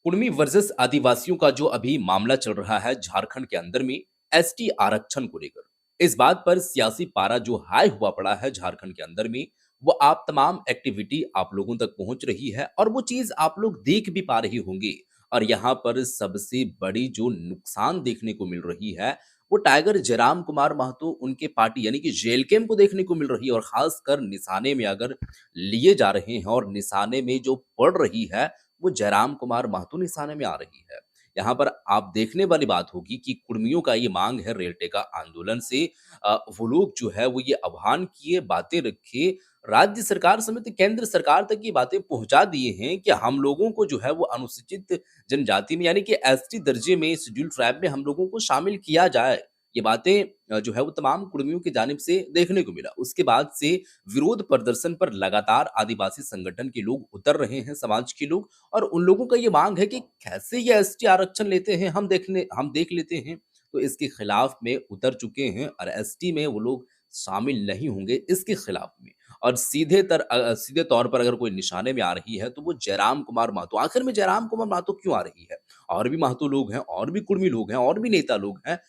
Kurmi versus आदिवासियों का जो अभी मामला चल रहा है झारखंड के अंदर में एसटी आरक्षण को लेकर, इस बात पर सियासी पारा जो हाई हुआ पड़ा है झारखंड के अंदर में, वो आप तमाम एक्टिविटी आप लोगों तक पहुंच रही है और वो चीज आप लोग देख भी पा रही होंगी। और यहाँ पर सबसे बड़ी जो नुकसान देखने को मिल रही है, वो टाइगर जयराम कुमार महतो उनके पार्टी यानी कि जेएलकेएम को देखने को मिल रही है। और खासकर निशाने में अगर लिए जा रहे हैं और निशाने में जो पड़ रही है, वो जयराम कुमार महतो निशाने में आ रही है। यहाँ पर आप देखने वाली बात होगी कि कुर्मियों का ये मांग है रेल टेका आंदोलन से, वो लोग जो है वो ये आह्वान किए, बातें रखे, राज्य सरकार समेत केंद्र सरकार तक ये बातें पहुंचा दिए हैं कि हम लोगों को जो है वो अनुसूचित जनजाति में यानी कि एसटी दर्जे में, शेड्यूल ट्राइब में हम लोगों को शामिल किया जाए। ये बातें जो है वो तमाम कुर्मियों की जानिब से देखने को मिला। उसके बाद से विरोध प्रदर्शन पर लगातार आदिवासी संगठन के लोग उतर रहे हैं, समाज के लोग। और उन लोगों का ये मांग है कि कैसे ये एसटी आरक्षण लेते हैं, हम देख लेते हैं। तो इसके खिलाफ में उतर चुके हैं और एसटी में वो लोग शामिल नहीं होंगे इसके खिलाफ में। और सीधे तौर पर अगर कोई निशाने में आ रही है तो वो जयराम कुमार महतो। आखिर में जयराम कुमार महतो क्यों आ रही है? और भी महतो लोग हैं, और भी कुर्मी लोग हैं, और भी नेता लोग हैं,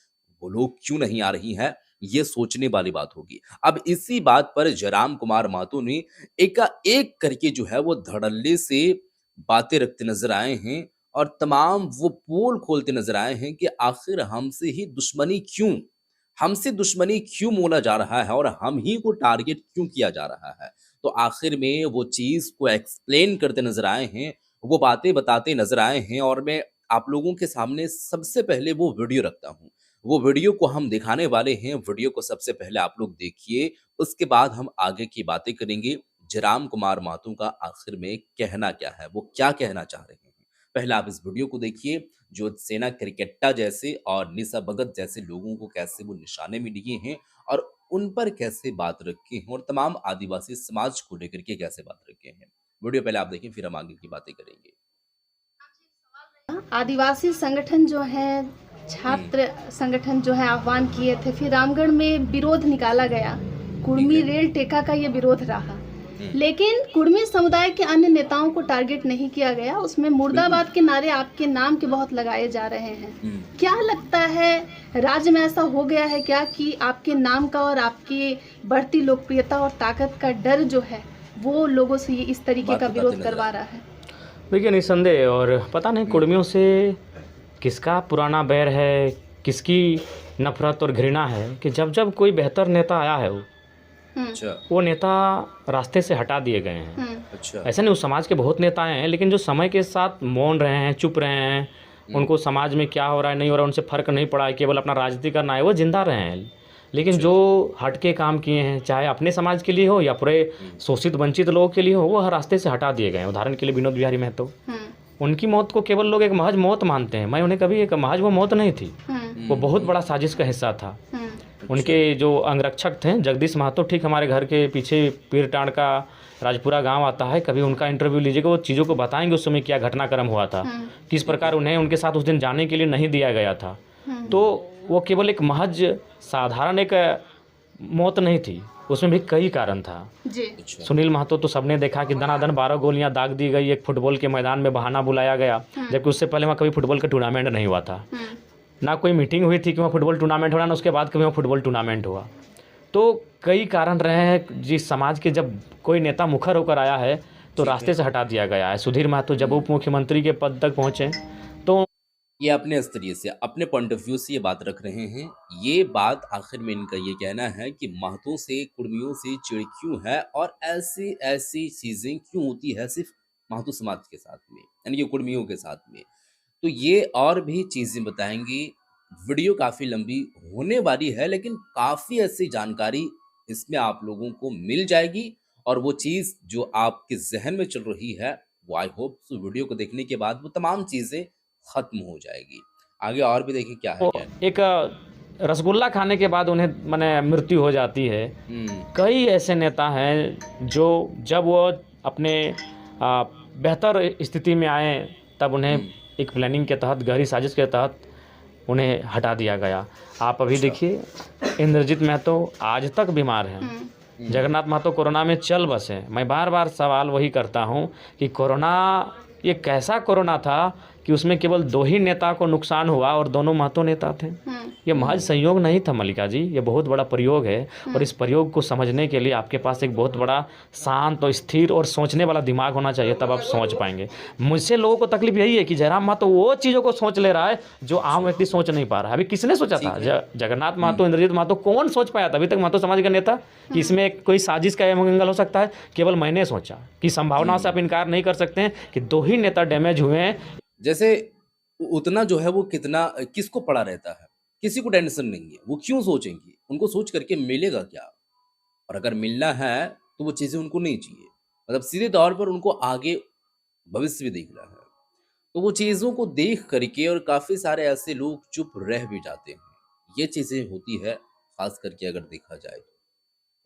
वो लोग क्यों नहीं आ रही हैं? ये सोचने वाली बात होगी। अब इसी बात पर जयराम कुमार महतो ने एकाएक करके जो है वो धड़ल्ले से बातें रखते नज़र आए हैं और तमाम वो पोल खोलते नज़र आए हैं कि आखिर हमसे ही दुश्मनी क्यों? हमसे दुश्मनी क्यों मोला जा रहा है और हम ही को टारगेट क्यों किया जा रहा है? तो आखिर में वो चीज़ को एक्सप्लेन करते नज़र आए हैं, वो बातें बताते नज़र आए हैं। और मैं आप लोगों के सामने सबसे पहले वो वीडियो रखता हूँ। वो वीडियो को हम दिखाने वाले हैं, वीडियो को सबसे पहले आप लोग देखिए, उसके बाद हम आगे की बातें करेंगे। जयराम कुमार महतो का आखिर में कहना क्या है? वो क्या कहना चाह रहे हैं? पहले आप इस वीडियो को देखिए, जो सेना क्रिकेट्टा जैसे और निशा भगत जैसे लोगों को कैसे वो निशाने में लिए हैं और उन पर कैसे बात रखे हैं और तमाम आदिवासी समाज को लेकर के कैसे बात रखे हैं। वीडियो पहले आप देखें, फिर हम आगे की बातें करेंगे। आदिवासी संगठन जो है, हुँ, छात्र संगठन जो है आह्वान किए थे, फिर रामगढ़ में विरोध निकाला गया। ठीक कुर्मी है। रेल टेका का ये विरोध रहा, हुँ, लेकिन कुर्मी समुदाय के अन्य नेताओं को टारगेट नहीं किया गया। उसमें बिल्कुल। मुर्दाबाद के नारे आपके नाम के बहुत लगाए जा रहे हैं। हुँ। क्या लगता है, राज्य में ऐसा हो गया है क्या कि आपके नाम का और आपकी बढ़ती लोकप्रियता और ताकत का डर जो है वो लोगों से ये इस तरीके बात का बताते विरोध नज़र करवा आए। रहा है? देखिए, निस्संदेह। और पता नहीं हुँ, कुर्मियों से किसका पुराना बैर है, किसकी नफ़रत और घृणा है कि जब-जब कोई बेहतर नेता आया है हुँ, अच्छा, वो नेता रास्ते से हटा दिए गए हैं। हुँ, अच्छा। ऐसा नहीं, उस समाज के बहुत नेता आए हैं, लेकिन जो समय के साथ मौन रहे हैं, चुप रहे हैं, हुँ, उनको समाज में क्या हो रहा है, नहीं हो रहा है, उनसे फ़र्क नहीं पड़ा है, केवल अपना राजनीति करना है, वो ज़िंदा रहे हैं। लेकिन अच्छा। जो हट के काम किए हैं, चाहे अपने समाज के लिए हो या पूरे हुँ, शोषित वंचित लोगों के लिए हो, वो हर रास्ते से हटा दिए गए हैं। उदाहरण के लिए विनोद बिहारी महतो, हुँ, उनकी मौत को केवल लोग एक महज मौत मानते हैं। मैं उन्हें कभी एक महज वो मौत नहीं थी, हुँ, वो हुँ, बहुत हुँ। बड़ा साजिश का हिस्सा था। हुँ, उनके अच्छा। जो अंगरक्षक थे जगदीश महतो, ठीक हमारे घर के पीछे पीरटांड का राजपुरा गांव आता है, कभी उनका इंटरव्यू लीजिएगा, वो चीज़ों को बताएंगे उस समय क्या घटनाक्रम हुआ था, हुँ, किस ठीक प्रकार है। उन्हें उनके साथ उस दिन जाने के लिए नहीं दिया गया था। हुँ, तो हुँ, वो केवल एक महज साधारण एक मौत नहीं थी, उसमें भी कई कारण था। जी, अच्छा। सुनील महतो तो सबने देखा कि दनादन 12 गोलियां दाग दी गई, एक फुटबॉल के मैदान में बहाना बुलाया गया, हुँ, जबकि उससे पहले वहाँ कभी फुटबॉल का टूर्नामेंट नहीं हुआ था। हुँ, ना कोई मीटिंग हुई थी कि वहाँ फुटबॉल टूर्नामेंट हो रहा, ना उसके बाद कभी वहाँ फुटबॉल टूर्नामेंट हुआ। तो कई कारण रहे हैं जिस समाज के, जब कोई नेता मुखर होकर आया है तो ठीक है। रास्ते से हटा दिया गया है। सुधीर महतो जब हुँ। उप मुख्यमंत्री के पद तक पहुँचे तो ये अपने स्तरीय से, अपने पॉइंट ऑफ व्यू से ये बात रख रहे हैं। ये बात आखिर में इनका ये कहना है कि महतों से, कुर्मियों से चिढ़ क्यों है और ऐसी-ऐसी चीज़ें क्यों होती है सिर्फ़ महतो समाज के साथ में, यानी कि कुर्मियों के साथ में। तो ये और भी चीज़ें बताएँगे। वीडियो काफ़ी लंबी होने वाली है, लेकिन काफ़ी ऐसी जानकारी इसमें आप लोगों को मिल जाएगी और वो चीज़ जो आपके ज़हन में चल रही है, वो आई होप सो वीडियो को देखने के बाद वो तमाम चीज़ें खत्म हो जाएगी। आगे और भी देखिए क्या है कहना। एक रसगुल्ला खाने के बाद उन्हें माने मृत्यु हो जाती है। हुँ, कई ऐसे नेता हैं जो जब वो अपने बेहतर स्थिति में आए तब उन्हें हुँ, एक प्लानिंग के तहत, गहरी साजिश के तहत उन्हें हटा दिया गया। आप अभी अच्छा। देखिए, इंद्रजीत महतो आज तक बीमार हैं, हुँ, हुँ, जगन्नाथ महतो कोरोना में चल बसे। मैं बार बार सवाल वही करता हूँ कि कोरोना ये कैसा कोरोना था कि उसमें केवल 2 ही नेता को नुकसान हुआ और दोनों महतो नेता थे। ये महज संयोग नहीं था मल्लिका जी, ये बहुत बड़ा प्रयोग है और इस प्रयोग को समझने के लिए आपके पास एक बहुत बड़ा शांत और स्थिर और सोचने वाला दिमाग होना चाहिए, तब आप समझ पाएंगे। मुझसे लोगों को तकलीफ यही है कि जयराम महतो वो चीज़ों को सोच ले रहा है जो आम व्यक्ति सोच नहीं पा रहा है। अभी किसने सोचा था? जगन्नाथ महतो, इंद्रजीत महतो, कौन सोच पाया था अभी तक महतो समाज का नेता कि इसमें कोई साजिश का मंगल हो सकता है? केवल मैंने सोचा कि संभावनाओं से आप इनकार नहीं कर सकते हैं कि 2 ही नेता डैमेज हुए हैं। जैसे उतना जो है वो कितना किसको पड़ा रहता है, किसी को टेंशन नहीं है, वो क्यों सोचेंगे? उनको सोच करके मिलेगा क्या? और अगर मिलना है तो वो चीज़ें उनको नहीं चाहिए, मतलब सीधे तौर पर उनको आगे भविष्य भी देखना है। तो वो चीज़ों को देख करके और काफ़ी सारे ऐसे लोग चुप रह भी जाते हैं। ये चीज़ें होती है खास करके अगर देखा जाए तो।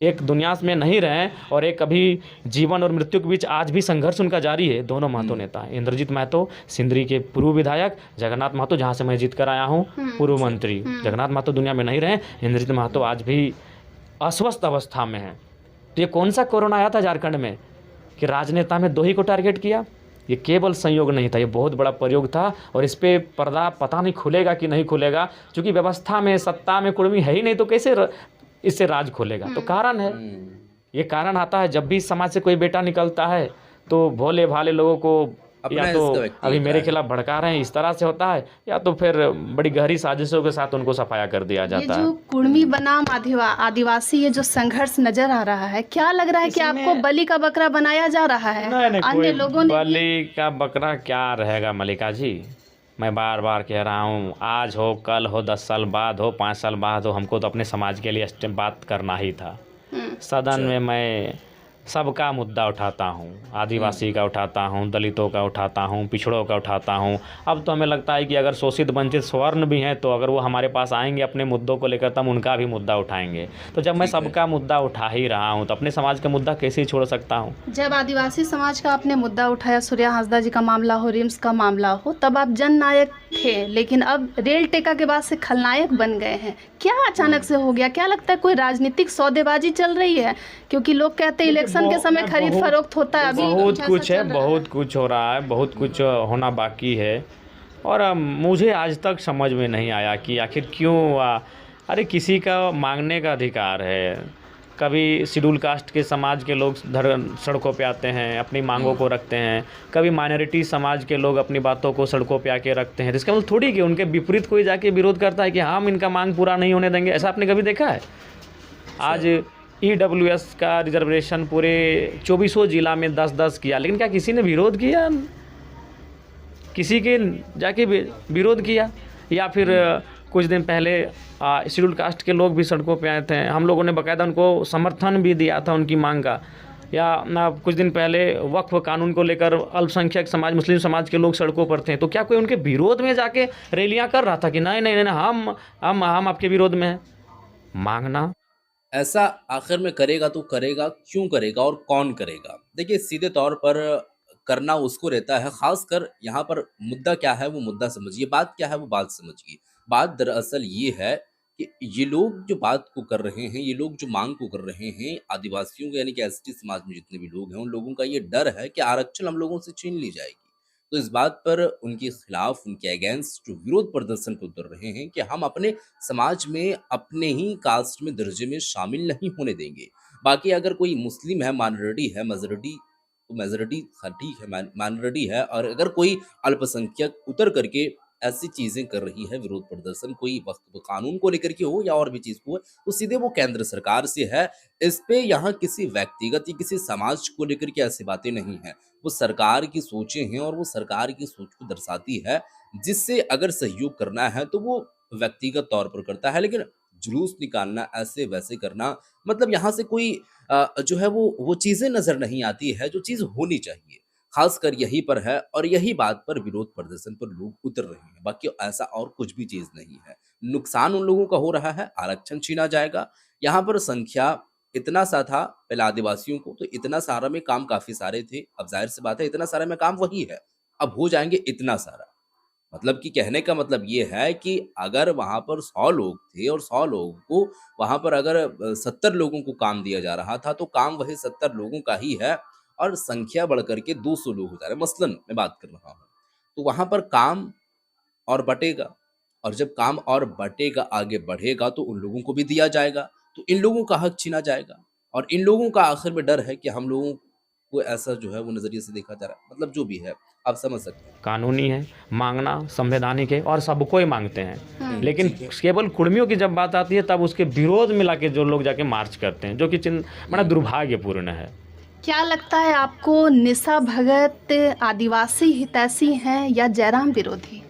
एक दुनिया में नहीं रहे और एक अभी जीवन और मृत्यु के बीच आज भी संघर्ष उनका जारी है। दोनों महतो नेता हैं, इंद्रजीत महतो सिंदरी के पूर्व विधायक, जगन्नाथ महतो जहाँ से मैं जीत कर आया हूँ पूर्व मंत्री। जगन्नाथ महतो दुनिया में नहीं रहे, इंद्रजीत महतो आज भी अस्वस्थ अवस्था में हैं। तो ये कौन सा कोरोना आया था झारखंड में कि राजनेता में 2 ही को टारगेट किया? ये केवल संयोग नहीं था, ये बहुत बड़ा प्रयोग था और इस पे पर्दा पता नहीं खुलेगा कि नहीं खुलेगा, क्योंकि व्यवस्था में सत्ता में कुर्मी है ही नहीं तो कैसे इससे राज खुलेगा? तो कारण है, ये कारण आता है जब भी समाज से कोई बेटा निकलता है तो भोले भाले लोगों को अपना या तो इसका व्यक्ति अभी होता मेरे है। खिलाफ भड़का रहे हैं, इस तरह से होता है, या तो फिर बड़ी गहरी साजिशों के साथ उनको सफाया कर दिया ये जाता जो है। कुर्मी बनाम आदिवासी ये जो संघर्ष नजर आ रहा है, क्या लग रहा है कि इसमें- आपको बलि का बकरा बनाया जा रहा है? नहीं, अन्य कोई लोगों ने भी- बलि का बकरा क्या रहेगा मल्लिका जी? मैं बार बार कह रहा हूँ, आज हो, कल हो, 10 साल बाद हो, 5 साल बाद हो, हमको तो अपने समाज के लिए बात करना ही था। सदन में मैं सबका मुद्दा उठाता हूँ, आदिवासी का उठाता हूँ, दलितों का उठाता हूँ, पिछड़ों का उठाता हूँ। अब तो हमें लगता है कि अगर शोषित वंचित स्वर्ण भी हैं तो अगर वो हमारे पास आएंगे अपने मुद्दों को लेकर तो हम उनका भी मुद्दा उठाएंगे। तो जब मैं सबका मुद्दा उठा ही रहा हूँ तो अपने समाज का मुद्दा कैसे ही छोड़ सकता हूँ? जब आदिवासी समाज का आपने मुद्दा उठाया, सूर्या हांसदा जी का मामला हो, रिम्स का मामला हो, तब आप जननायक थे, लेकिन अब रेल टेका के बाद से खलनायक बन गए हैं। क्या अचानक से हो गया? क्या लगता है कोई राजनीतिक सौदेबाजी चल रही है? क्योंकि लोग कहते हैं इलेक्शन के समय खरीद फरोख्त होता है, अभी बहुत कुछ कुछ ऐसा है, चल रहा बहुत कुछ हो रहा है, बहुत कुछ होना बाकी है। और मुझे आज तक समझ में नहीं आया कि आखिर क्यों अरे किसी का मांगने का अधिकार है। कभी शेड्यूल कास्ट के समाज के लोग सड़कों पे आते हैं, अपनी मांगों को रखते हैं, कभी माइनॉरिटी समाज के लोग अपनी बातों को सड़कों पे आके रखते हैं। इसका मतलब थोड़ी कि उनके विपरीत कोई जाके विरोध करता है कि हम इनका मांग पूरा नहीं होने देंगे। ऐसा आपने कभी देखा है? आज EWS का रिजर्वेशन पूरे 24 जिला में 10-10 किया, लेकिन क्या किसी ने विरोध किया? किसी के जाके विरोध किया? या फिर कुछ दिन पहले शेड्यूल कास्ट के लोग भी सड़कों पे आए थे, हम लोगों ने बाकायदा उनको समर्थन भी दिया था उनकी मांग का। या कुछ दिन पहले वक्फ कानून को लेकर अल्पसंख्यक समाज, मुस्लिम समाज के लोग सड़कों पर थे, तो क्या कोई उनके विरोध में जाके रैलियां कर रहा था कि नहीं नहीं नहीं हम आपके विरोध में हैं? मांगना ऐसा आखिर में करेगा तो करेगा, क्यों करेगा और कौन करेगा? देखिए सीधे तौर पर करना उसको रहता है, खासकर यहाँ पर मुद्दा क्या है वो मुद्दा समझिए, बात क्या है वो बात समझिए। बात दरअसल ये है कि ये लोग जो बात को कर रहे हैं, ये लोग जो मांग को कर रहे हैं, आदिवासियों के यानी कि एसटी समाज में जितने भी लोग हैं, उन लोगों का ये डर है कि आरक्षण हम लोगों से छीन ली जाएगी। तो इस बात पर उनके खिलाफ, उनके अगेंस्ट जो विरोध प्रदर्शन पे उतर रहे हैं कि हम अपने समाज में अपने ही कास्ट में दर्जे में शामिल नहीं होने देंगे। बाकी अगर कोई मुस्लिम है, माइनॉरिटी है, मेजॉरिटी तो मेजॉरिटी हाँ ठीक है, माइनॉरिटी है, और अगर कोई अल्पसंख्यक उतर करके ऐसी चीजें कर रही है, विरोध प्रदर्शन कोई वक्त कानून को लेकर के हो या और भी चीज को हो, तो सीधे वो केंद्र सरकार से है। इस पे यहाँ किसी व्यक्तिगत या किसी समाज को लेकर के ऐसी बातें नहीं है, वो सरकार की सोचें हैं और वो सरकार की सोच को दर्शाती है, जिससे अगर सहयोग करना है तो वो व्यक्तिगत तौर पर करता है। लेकिन जुलूस निकालना, ऐसे वैसे करना, मतलब यहाँ से कोई जो है वो चीजें नजर नहीं आती है जो चीज होनी चाहिए। खासकर यहीं पर है और यही बात पर विरोध प्रदर्शन पर लोग उतर रहे हैं, बाकी ऐसा और कुछ भी चीज नहीं है। नुकसान उन लोगों का हो रहा है, आरक्षण छीना जाएगा। यहाँ पर संख्या इतना सा था पहले आदिवासियों को, तो इतना सारा में काम काफी सारे थे, अब जाहिर सी बात है इतना सारा में काम वही है, अब हो जाएंगे इतना सारा। मतलब कि कहने का मतलब ये है कि अगर वहाँ पर 100 लोग थे और 100 लोगों को वहाँ पर अगर 70 लोगों को काम दिया जा रहा था, तो काम वही 70 लोगों का ही है और संख्या बढ़ कर के 200 लोग हो जा रहे हैं, मसलन मैं बात कर रहा हूँ। तो वहाँ पर काम और बटेगा, और जब काम और बटेगा, आगे बढ़ेगा, तो उन लोगों को भी दिया जाएगा, तो इन लोगों का हक छीना जाएगा। और इन लोगों का आखिर में डर है कि हम लोगों को ऐसा जो है वो नज़रिए से देखा जा रहा है, मतलब जो भी है, आप समझ सकते हैं। कानूनी है, मांगना संवैधानिक है और सबको ही मांगते हैं, लेकिन ठीक है। केवल कुर्मियों की जब बात आती है तब उसके विरोध में लाके जो लोग जाके मार्च करते हैं, जो कि बड़ा दुर्भाग्यपूर्ण है। क्या लगता है आपको, निशा भगत आदिवासी हितैषी हैं या जयराम विरोधी?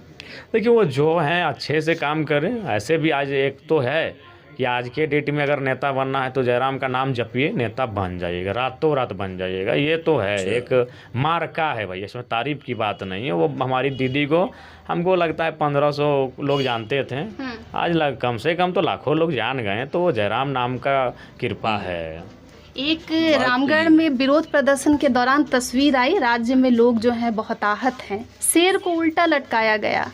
देखिए वो जो हैं अच्छे से काम करें। ऐसे भी आज एक तो है कि आज के डेट में अगर नेता बनना है तो जयराम का नाम जपिए, नेता बन जाइएगा, रातों रात बन जाइएगा। ये तो है, एक मार्का है भाई, इसमें तारीफ की बात नहीं है। वो हमारी दीदी को हमको लगता है 1500 लोग जानते थे, आज कम से कम तो लाखों लोग जान गए। तो वो जयराम नाम का कृपा है। एक रामगढ़ में विरोध प्रदर्शन के दौरान तस्वीर आई, राज्य में लोग जो हैं बहुत आहत हैं। शेर को उल्टा लटकाया गया,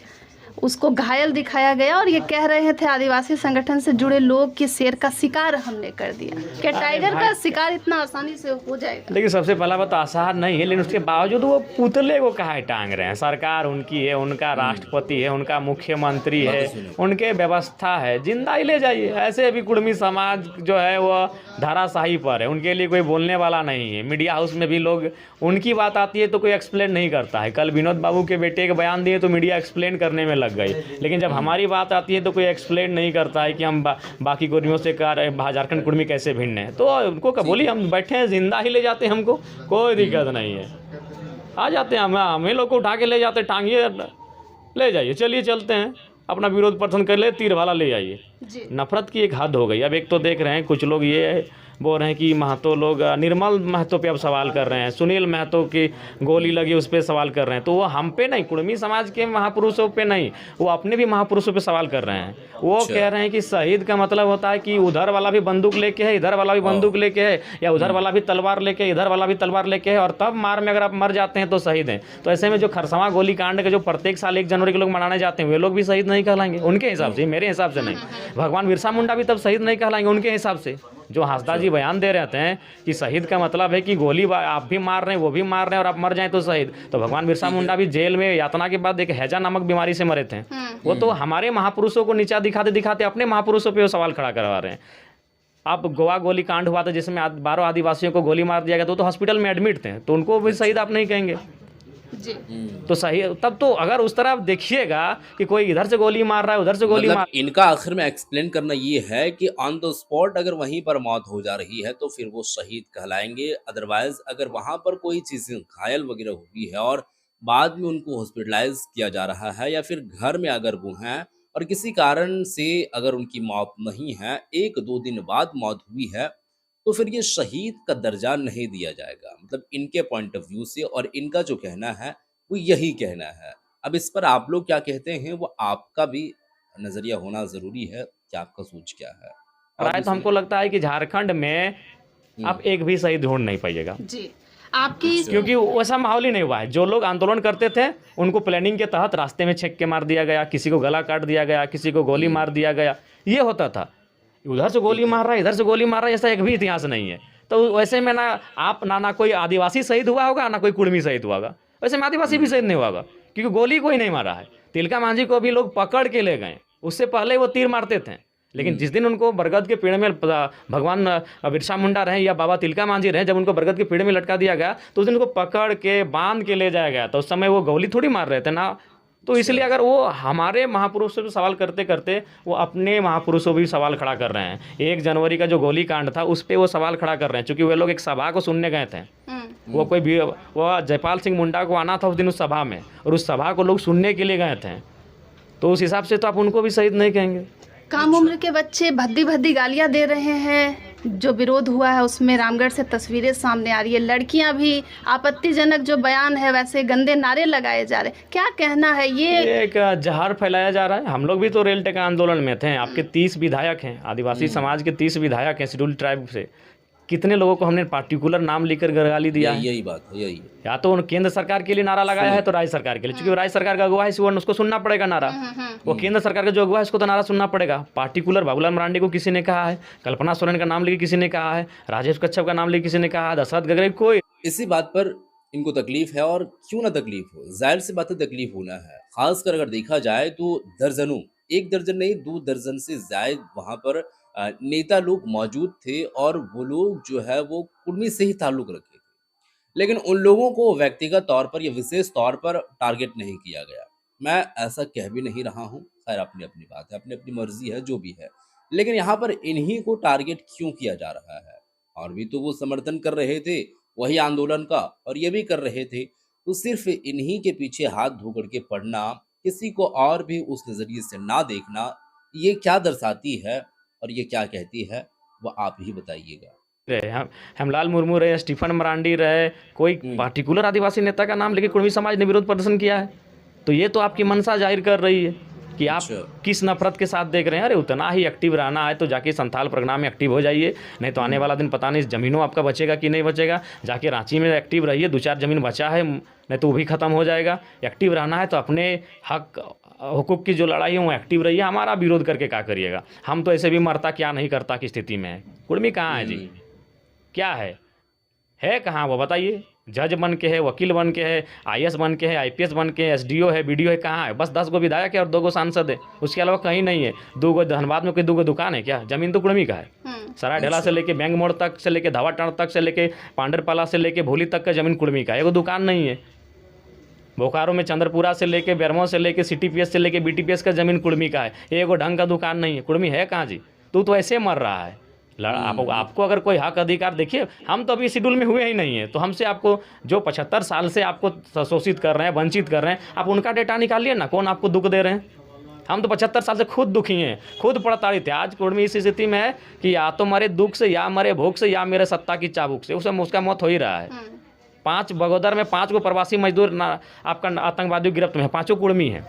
उसको घायल दिखाया गया और ये कह रहे थे आदिवासी संगठन से जुड़े लोग कि शेर का शिकार हमने कर दिया। क्या टाइगर का शिकार इतना आसानी से हो जाएगा? लेकिन सबसे पहला बात आसान नहीं है, लेकिन उसके बावजूद वो पुतले को काहे टांग रहे हैं? सरकार उनकी है, उनका राष्ट्रपति है, उनका मुख्यमंत्री है, उनके व्यवस्था है, जिंदा ही ले जाइए। ऐसे भी कुर्मी समाज जो है वो धाराशाही पर है, उनके लिए कोई बोलने वाला नहीं है। मीडिया हाउस में भी लोग, उनकी बात आती है तो कोई एक्सप्लेन नहीं करता है। कल विनोद बाबू के बेटे के बयान दिए तो मीडिया एक्सप्लेन करने में लग गई, लेकिन जब हमारी बात आती है तो कोई एक्सप्लेन नहीं करता है कि हम बाकी कुर्मियों से झारखंड कुर्मी कैसे भिन्न है। तो उनको बोलिए हम बैठे हैं, जिंदा ही ले जाते हैं, हमको कोई दिक्कत नहीं है। आ जाते हैं, हमें लोग को उठा के ले जाते, टांगिए ले जाइए, चलिए चलते हैं, अपना विरोध प्रदर्शन कर ले, तीर भाला ले जाइए। नफरत की एक हद हो गई। अब एक तो देख रहे हैं कुछ लोग ये बोल रहे हैं कि महतो लोग, निर्मल महतो पे अब सवाल कर रहे हैं, सुनील महतो की गोली लगी उस पर सवाल कर रहे हैं। तो वो हम पे नहीं, कुर्मी समाज के महापुरुषों पे नहीं, वो अपने भी महापुरुषों पे सवाल कर रहे हैं। वो कह रहे हैं कि शहीद का मतलब होता है कि उधर वाला भी बंदूक लेके है, इधर वाला भी बंदूक लेके है, या उधर वाला भी तलवार लेके, इधर वाला भी तलवार लेके है, और तब मार में अगर आप मर जाते हैं तो शहीद हैं। तो ऐसे में जो खरसवां गोली कांड के जो प्रत्येक साल 1 जनवरी के लोग मनाने जाते हैं, वे लोग भी शहीद नहीं कहलाएंगे उनके हिसाब से, मेरे हिसाब से नहीं। भगवान बिरसा मुंडा भी तब शहीद नहीं कहलाएंगे उनके हिसाब से। जो हांसदा जी बयान दे रहे हैं कि शहीद का मतलब है कि गोली आप भी मार रहे हैं, वो भी मार रहे हैं, और आप मर जाएं तो शहीद। तो भगवान बिरसा मुंडा भी जेल में यातना के बाद एक हैजा नामक बीमारी से मरे थे। वो तो हमारे महापुरुषों को नीचा दिखाते दिखाते अपने महापुरुषों पे वो सवाल खड़ा करवा रहे हैं। आप गोवा गोली कांड हुआ था जिसमें 12 आदिवासियों को गोली मार दिया गया, तो हॉस्पिटल में एडमिट थे, तो उनको भी शहीद आप नहीं कहेंगे जी। तो सही। तब तो अगर उस तरह आप देखिएगा कि कोई इधर से गोली मार रहा है, उधर से गोली मतलब मार, इनका आखिर में एक्सप्लेन करना ये है कि ऑन द स्पॉट अगर वहीं पर मौत हो जा रही है तो फिर वो शहीद कहलाएंगे। अदरवाइज अगर वहां पर कोई चीजें घायल वगैरह हुई है और बाद में उनको हॉस्पिटलाइज किया जा रहा है, या फिर घर में अगर वो हैं और किसी कारण से अगर उनकी मौत नहीं है, 1-2 दिन बाद मौत हुई है, तो फिर ये शहीद का दर्जा नहीं दिया जाएगा। मतलब इनके पॉइंट ऑफ व्यू से, और इनका जो कहना है वो यही कहना है। अब इस पर आप लोग क्या कहते हैं, वो आपका भी नज़रिया होना ज़रूरी है कि आपका सोच क्या है। और राय तो हमको लगता है कि झारखंड में आप एक भी शहीद ढूंढ नहीं पाइएगा जी। आपकी क्योंकि वैसा माहौल ही नहीं हुआ है। जो लोग आंदोलन करते थे उनको प्लानिंग के तहत रास्ते में छेक के मार दिया गया, किसी को गला काट दिया गया, किसी को गोली मार दिया गया, ये होता था। उधर से गोली मार रहा है, इधर से गोली मार रहा है, ऐसा एक भी इतिहास नहीं है। तो वैसे में ना कोई आदिवासी शहीद हुआ होगा, ना कोई कुर्मी शहीद हुआ होगा। वैसे में आदिवासी भी शहीद नहीं हुआ होगा क्योंकि गोली कोई नहीं मारा है। तिलका मांझी को भी लोग पकड़ के ले गए, उससे पहले वो तीर मारते थे। लेकिन जिस दिन उनको बरगद के पेड़ में भगवान बिरसा मुंडा रहे या बाबा तिलका मांझी रहे, जब उनको बरगद के पेड़ में लटका दिया गया तो उस दिन उनको पकड़ के बांध के ले जाया गया। तो उस समय वो गोली थोड़ी मार रहे थे ना। तो इसलिए अगर वो हमारे महापुरुषों से सवाल करते करते वो अपने महापुरुषों भी सवाल खड़ा कर रहे हैं। 1 जनवरी का जो गोली कांड था उस पर वो सवाल खड़ा कर रहे हैं, क्योंकि वे लोग एक सभा को सुनने गए थे। वो कोई भी वो जयपाल सिंह मुंडा को आना था उस दिन उस सभा में, और उस सभा को लोग सुनने के लिए गए थे। तो उस हिसाब से तो आप उनको भी शहीद नहीं कहेंगे। कम उम्र के बच्चे भद्दी भद्दी गालियां दे रहे हैं। जो विरोध हुआ है उसमें रामगढ़ से तस्वीरें सामने आ रही है। लड़कियां भी, आपत्तिजनक जो बयान है, वैसे गंदे नारे लगाए जा रहे हैं। क्या कहना है? ये एक जहर फैलाया जा रहा है। हम लोग भी तो रेल टेका आंदोलन में थे। आपके 30 विधायक हैं, आदिवासी समाज के 30 विधायक हैं शेड्यूल ट्राइब से। कितने लोगों को हमने पार्टिकुलर नाम लेकर गाली दिया है। यही बात है, यही या तो केंद्र सरकार के लिए नारा लगाया है तो राज्य सरकार के लिए, क्योंकि राज्य सरकार का अगुवा है उसको सुनना पड़ेगा नारा। वो केंद्र सरकार का जो अगुवा है उसको तो नारा सुनना पड़ेगा। पार्टिकुलर बाबूलाल मरांडी को किसी ने कहा है, कल्पना सोरेन का नाम लेके किसी ने कहा है, राजेश कच्छप का नाम लेके किसी ने कहा है, दशरथ गगरे, कोई। इसी बात पर इनको तकलीफ है और क्यों ना तकलीफ हो, जाहिर सी बात है तकलीफ होना है। खासकर अगर देखा जाए तो दर्जनों, एक दर्जन नहीं 2 दर्जन से ज़ायद वहाँ पर नेता लोग मौजूद थे और वो लोग जो है वो कुर्मी से ही ताल्लुक़ रखते थे। लेकिन उन लोगों को व्यक्तिगत तौर पर या विशेष तौर पर टारगेट नहीं किया गया। मैं ऐसा कह भी नहीं रहा हूँ, खैर अपनी-अपनी बात है, अपनी-अपनी मर्ज़ी है, जो भी है। लेकिन यहाँ पर इन्हीं को टारगेट क्यों किया जा रहा है? और भी तो वो समर्थन कर रहे थे, वही आंदोलन का और ये भी कर रहे थे। तो सिर्फ़ इन्हीं के पीछे हाथ धो कर के पड़ना, किसी को और भी उस नज़रिए से ना देखना, ये क्या दर्शाती है और ये क्या कहती है, वो आप ही बताइएगा। रहे हम हेमलाल मुर्मू रहे, स्टीफन मरांडी रहे, कोई हुँ, पार्टिकुलर आदिवासी नेता का नाम लेके कुर्मी समाज ने विरोध प्रदर्शन किया है। तो ये तो आपकी मंशा जाहिर कर रही है कि आप अच्छा। किस नफ़रत के साथ देख रहे हैं। अरे उतना ही एक्टिव रहना है तो जाके संथाल परगना में एक्टिव हो जाइए, नहीं तो आने वाला दिन पता नहीं ज़मीनों आपका बचेगा कि नहीं बचेगा। जाके रांची में एक्टिव रहिए, 2-4 ज़मीन बचा है, नहीं तो वो भी ख़त्म हो जाएगा। एक्टिव रहना है तो अपने हक हुकूक की जो लड़ाई है वो एक्टिव रहिए, हमारा विरोध करके क्या करिएगा। हम तो ऐसे भी मरता क्या नहीं करता की स्थिति में है। कुर्मी कहाँ है जी? हुँ, क्या है कहाँ वो बताइए? जज बन के है, वकील बन के है, आईएएस बन के है, आईपीएस बन के है, एसडीओ है, बीडीओ है, कहाँ है? बस 10 गो विधायक है और 2 गो सांसद है, उसके अलावा कहीं नहीं है। 2 गो धनबाद में कोई 2 गो दुकान है क्या? ज़मीन तो कुर्मी का है। हम्म। सराय ढेला से अच्छा। लेके बैंक मोड़ तक से लेके धावाटाड़ तक से लेके पांडरपाला से लेके भोली तक का ज़मीन कुर्मी का है, एगो दुकान नहीं है। बोकारो में चंद्रपुरा से लेके बेरमो से लेके सीटीपीएस से लेके बीटीपीएस का ज़मीन कुर्मी का है, एगो ढंग का दुकान नहीं है। कुर्मी है कहाँ जी? तू तो ऐसे मर रहा है। आपको अगर कोई हक अधिकार देखिए, हम तो अभी शेड्यूल में हुए ही नहीं है, तो हमसे आपको जो 75 साल से आपको शोषित कर रहे हैं, वंचित कर रहे हैं, आप उनका डेटा निकालिए ना, कौन आपको दुख दे रहे हैं। हम तो 75 साल से खुद दुखी हैं, खुद प्रताड़ित है। आज कुर्मी इस स्थिति में है कि या तो मरे दुख से, या मरे भूख से, या मेरे सत्ता की चाबुक से, उसका मौत हो ही रहा है। 5 बगोदर में 5 गो प्रवासी मजदूर आपका आतंकवादी गिरफ्त में है, 5 कुर्मी हैं।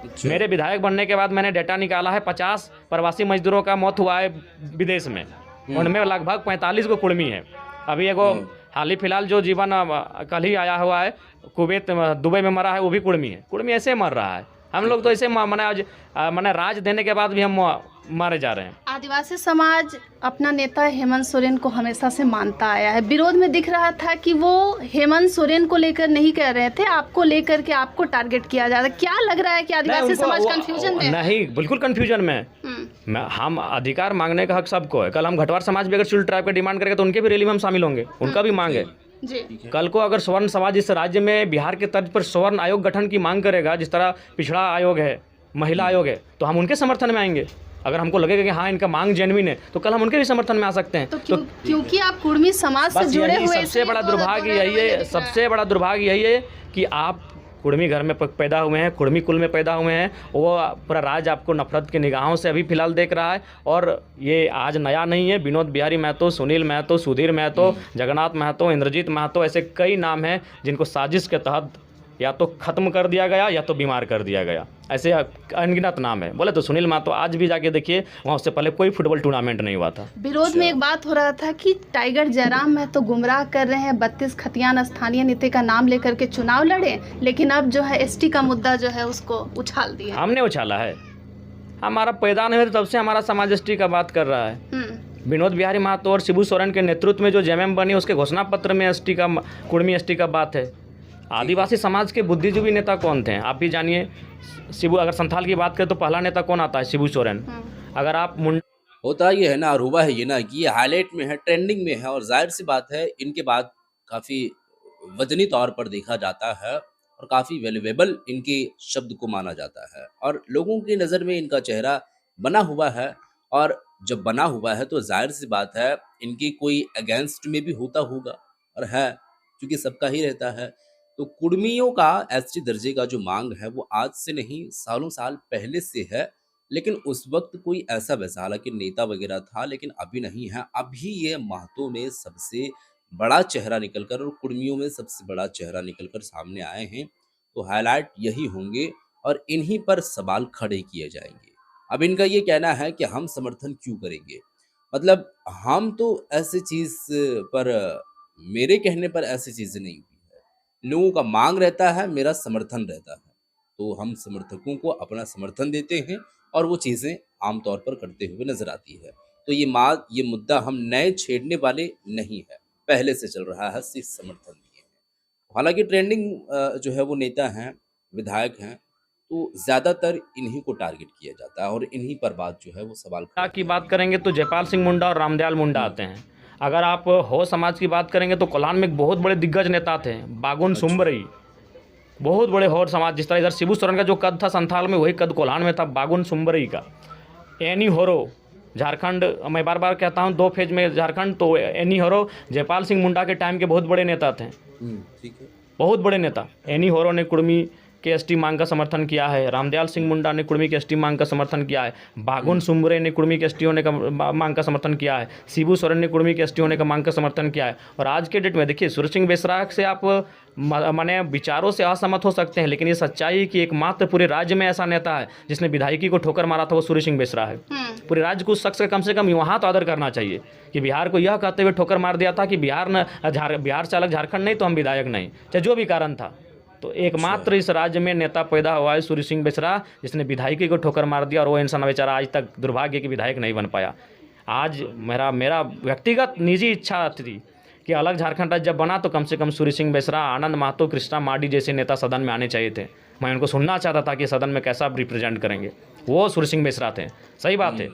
अच्छा। मेरे विधायक बनने के बाद मैंने डेटा निकाला है, 50 प्रवासी मजदूरों का मौत हुआ है विदेश में, उनमें लगभग 45 गो कुर्मी है। अभी एगो हाल ही फिलहाल जो जीवन कल ही आया हुआ है, कुवैत दुबई में मरा है, वो भी कुर्मी है। कुर्मी ऐसे मर रहा है। हम लोग तो ऐसे मैंने राज देने के बाद भी हम मारे जा रहे हैं। आदिवासी समाज अपना नेता हेमंत सोरेन को हमेशा से मानता आया है। विरोध में दिख रहा था कि वो हेमंत सोरेन को लेकर नहीं कह रहे थे, आपको लेकर के आपको टारगेट किया जा रहा है। क्या लग रहा है कि आदिवासी समाज कंफ्यूजन में है? नहीं, बिल्कुल कंफ्यूजन में है। हम अधिकार मांगने का हक सबको है। कल हम घटवार समाज भी अगर शुल्क ट्राइब का डिमांड करेंगे तो उनके भी रैली में हम शामिल होंगे, उनका भी मांग है। जी। कल को अगर स्वर्ण समाज इस राज्य में बिहार के तर्ज पर स्वर्ण आयोग गठन की मांग करेगा, जिस तरह पिछड़ा आयोग है, महिला आयोग है, तो हम उनके समर्थन में आएंगे। अगर हमको लगेगा कि हाँ इनका मांग जेन्युइन है, तो कल हम उनके भी समर्थन में आ सकते हैं। तो क्योंकि आप कुर्मी समाज से जुड़े हुए, सबसे बड़ा दुर्भाग्य यही है, सबसे बड़ा दुर्भाग्य यही है कि आप कुर्मी घर में पैदा हुए हैं, कुर्मी कुल में पैदा हुए हैं। वो पूरा राज्य आपको नफरत की निगाहों से अभी फिलहाल देख रहा है। और ये आज नया नहीं है। विनोद बिहारी महतो, सुनील महतो, सुधीर महतो, जगन्नाथ महतो, इंद्रजीत महतो, ऐसे कई नाम हैं जिनको साजिश के तहत या तो ख़त्म कर दिया गया या तो बीमार कर दिया गया। ऐसे अनगिनत नाम है। बोले तो सुनील महतो आज भी जाके देखिए, वहाँ उससे पहले कोई फुटबॉल टूर्नामेंट नहीं हुआ था। विरोध में एक बात हो रहा था कि टाइगर जयराम महतो गुमराह कर रहे हैं, 32 खतियान स्थानीय नेता का नाम लेकर के चुनाव लड़े, लेकिन अब जो है एसटी का मुद्दा जो है उसको उछाल दिया। हमने उछाला है? हमारा पैदा नहीं हुआ तब से हमारा समाज एसटी का बात कर रहा है। विनोद बिहारी महतो और शिबू सोरेन के नेतृत्व में जो जेएमएम बनी, उसके घोषणा पत्र में एसटी का, कुर्मी एसटी का बात है। आदिवासी समाज के बुद्धिजीवी नेता कौन थे आप भी जानिए। शिबू, अगर संथाल की बात करें तो पहला नेता कौन आता है? शिबू सोरेन। अगर आप होता ये है ना, अरूबा है ये ना कि ये हाईलाइट में है, ट्रेंडिंग में है और जाहिर सी बात है इनके बाद काफ़ी वजनी तौर पर देखा जाता है और काफ़ी वैल्यूएबल इनके शब्द को माना जाता है और लोगों की नज़र में इनका चेहरा बना हुआ है। और जब बना हुआ है तो जाहिर सी बात है इनकी कोई अगेंस्ट में भी होता होगा और है, क्योंकि सबका ही रहता है। तो कुर्मियों का एसटी दर्जे का जो मांग है वो आज से नहीं सालों साल पहले से है, लेकिन उस वक्त कोई ऐसा वैसा हालांकि नेता वगैरह था, लेकिन अभी नहीं है। अभी ये महतो में सबसे बड़ा चेहरा निकलकर और कुर्मियों में सबसे बड़ा चेहरा निकलकर सामने आए हैं। तो हाईलाइट यही होंगे और इन्हीं पर सवाल खड़े किए जाएंगे। अब इनका ये कहना है कि हम समर्थन क्यों करेंगे, मतलब हम तो ऐसी चीज पर, मेरे कहने पर ऐसी चीजें नहीं हुई है। लोगों का मांग रहता है, मेरा समर्थन रहता है, तो हम समर्थकों को अपना समर्थन देते हैं और वो चीज़ें आमतौर पर करते हुए नजर आती है। तो ये मुद्दा हम नए छेड़ने वाले नहीं है, पहले से चल रहा है, सिर्फ समर्थन दिए हैं। हालांकि ट्रेंडिंग जो है वो नेता हैं, विधायक हैं, तो ज़्यादातर इन्हीं को टारगेट किया जाता है और इन्हीं पर बात जो है वो सवाल खड़ा की किया बात करेंगे तो जयपाल सिंह मुंडा और रामदयाल मुंडा आते हैं। अगर आप हो समाज की बात करेंगे तो कोल्हान में एक बहुत बड़े दिग्गज नेता थे, बागुन सुंबरई। बहुत बड़े हौर समाज, जिस तरह इधर शिबू सोरेन का जो कद था संथाल में, वही कद कोल्हान में था बागुन सुंबरई का। एनी होरो, झारखंड, मैं बार बार कहता हूँ 2 फेज में झारखंड, तो एनी होरो जयपाल सिंह मुंडा के टाइम के बहुत बड़े नेता थे, ठीक है। बहुत बड़े नेता। एनी होरो ने कुर्मी के एसटी मांग का समर्थन किया है, रामदयाल सिंह मुंडा ने कुर्मी के एसटी मांग का समर्थन किया है, बागुन सुंबरे ने कुर्मी के एसटी होने का मांग का समर्थन किया है, शिबू सोरेन ने कुर्मी के एसटी होने का मांग का समर्थन किया है। और आज के डेट में देखिए, सूरज सिंह बेसरा से आप माने विचारों से असहमत हो सकते हैं, लेकिन ये सच्चाई है कि एकमात्र पूरे राज्य में ऐसा नेता है जिसने विधायकी को ठोकर मारा था, वो सूरज सिंह बेसरा है। पूरे राज्य को उस शख्स का कम से कम वहाँ तो आदर करना चाहिए कि बिहार को यह कहते हुए ठोकर मार दिया था कि बिहार से अलग झारखंड नहीं तो हम विधायक नहीं, चाहे जो भी कारण था। तो एकमात्र इस राज्य में नेता पैदा हुआ है सूरज सिंह बेसरा, जिसने विधायकी को ठोकर मार दिया, और वो इंसान बेचारा आज तक दुर्भाग्य की विधायक नहीं बन पाया। आज मेरा व्यक्तिगत निजी इच्छा थी कि अलग झारखंड राज्य जब बना तो कम से कम सूरज सिंह बेसरा, आनंद महतो, कृष्णा मार्डी जैसे नेता सदन में आने चाहिए थे। मैं उनको सुनना चाहता था कि सदन में कैसा रिप्रेजेंट करेंगे, वो सूरज सिंह बेसरा थे। सही बात है।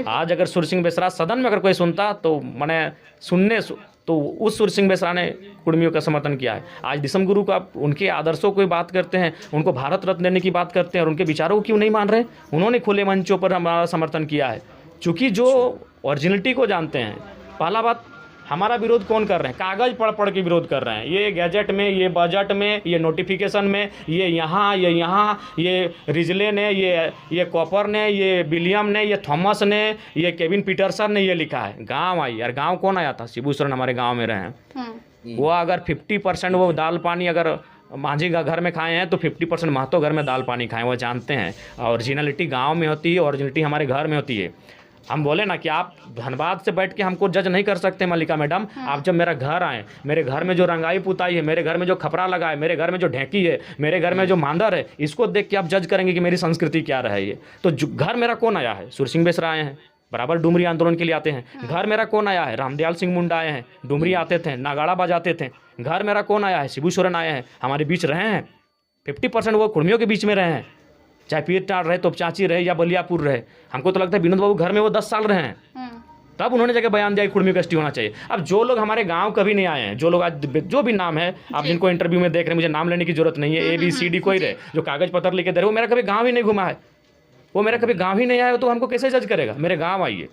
आज अगर सूरज सिंह बेसरा सदन में अगर कोई सुनता तो मैंने तो उस सूरज सिंह बेसरा ने कुर्मियों का समर्थन किया है। आज दिसम गुरु का, उनके आदर्शों की बात करते हैं, उनको भारत रत्न देने की बात करते हैं, और उनके विचारों को क्यों नहीं मान रहे? उन्होंने खुले मंचों पर हमारा समर्थन किया है, चूँकि जो ओरिजिनलिटी को जानते हैं। पहला बात, हमारा विरोध कौन कर रहे हैं? कागज़ पढ़ पढ़ के विरोध कर रहे हैं। ये गैजेट में, ये बजट में, ये नोटिफिकेशन में, ये यहाँ, ये रिजले ने, ये कॉपर ने, ये विलियम ने, ये थॉमस ने, ये केविन पीटरसन ने ये लिखा है। गांव आई यार, गांव कौन आया था? शिबू सोरेन हमारे गांव में रहे हैं। वो अगर 50% वो दाल पानी अगर मांझी का घर में खाए हैं तो 50% महतो घर में दाल पानी खाएं, वो जानते हैं। ओरिजिनलिटी गाँव में होती है, ओरिजिनलिटी हमारे घर में होती है। हम बोले ना कि आप धनबाद से बैठ के हमको जज नहीं कर सकते मल्लिका मैडम। आप जब मेरा घर आए, मेरे घर में जो रंगाई पुताई है, मेरे घर में जो खपरा लगा है, मेरे घर में जो ढेंकी है, मेरे घर में जो मांदर है, इसको देख के आप जज करेंगे कि मेरी संस्कृति क्या रही है। तो घर मेरा कौन आया है? सूरज सिंह बेसरा आए हैं, बराबर डुमरी आंदोलन के लिए आते हैं। घर मेरा कौन आया है? रामदयाल सिंह मुंडा आए हैं, डुमरी आते थे, नागाड़ा बजाते थे। घर मेरा कौन आया है? शिबू सोरेन आए हैं, हमारे बीच रहे हैं। 50% वो कुर्मियों के बीच में रहे हैं, चाहे पीरटाड़ रहे, तोपचांची रहे या बलियापुर रहे। हमको तो लगता है विनोद बाबू घर में वो 10 साल रहे हैं, तब उन्होंने जाकर बयान दिया कि कुर्मी का एसटी होना चाहिए। अब जो लोग हमारे गांव कभी नहीं आए हैं, जो लोग आज जो भी नाम है आप जिनको इंटरव्यू में देख रहे हैं, मुझे नाम लेने की जरूरत नहीं है, ABCD कोई रहे जो कागज पत्र लेके दे रहे, वो मेरा कभी गाँव ही नहीं घुमा है, वो मेरा कभी गाँव ही नहीं आया, तो हमको कैसे जज करेगा? मेरे गाँव आइए।